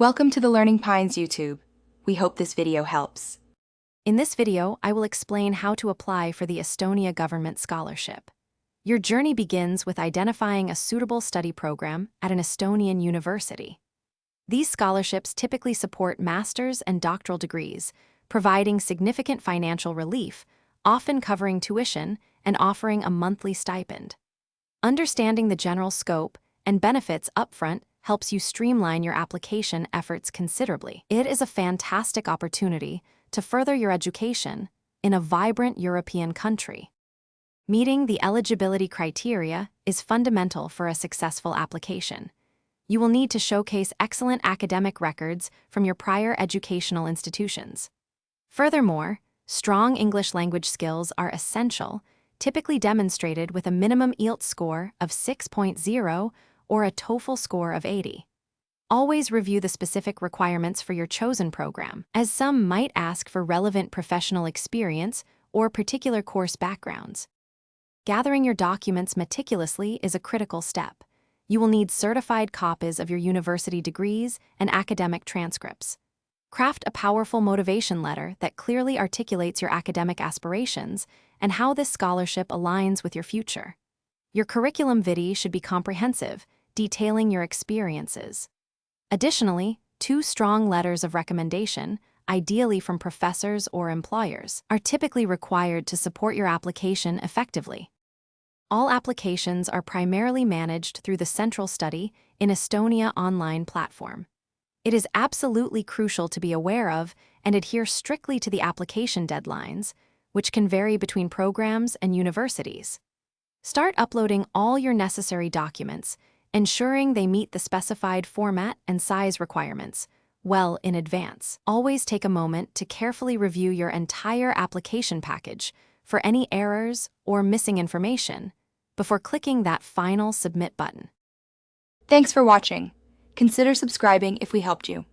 Welcome to the Learning Pines YouTube. We hope this video helps. In this video, I will explain how to apply for the Estonia government scholarship. Your journey begins with identifying a suitable study program at an Estonian university. These scholarships typically support master's and doctoral degrees, providing significant financial relief, often covering tuition and offering a monthly stipend. Understanding the general scope and benefits upfront helps you streamline your application efforts considerably. It is a fantastic opportunity to further your education in a vibrant European country. Meeting the eligibility criteria is fundamental for a successful application. You will need to showcase excellent academic records from your prior educational institutions. Furthermore, strong English language skills are essential, typically demonstrated with a minimum IELTS score of 6.0 or a TOEFL score of 80. Always review the specific requirements for your chosen program, as some might ask for relevant professional experience or particular course backgrounds. Gathering your documents meticulously is a critical step. You will need certified copies of your university degrees and academic transcripts. Craft a powerful motivation letter that clearly articulates your academic aspirations and how this scholarship aligns with your future. Your curriculum vitae should be comprehensive, detailing your experiences. Additionally, 2 strong letters of recommendation, ideally from professors or employers, are typically required to support your application effectively. All applications are primarily managed through the Central Study in Estonia online platform. It is absolutely crucial to be aware of and adhere strictly to the application deadlines, which can vary between programs and universities. Start uploading all your necessary documents, ensuring they meet the specified format and size requirements well in advance. Always take a moment to carefully review your entire application package for any errors or missing information before clicking that final submit button. Thanks for watching. Consider subscribing if we helped you.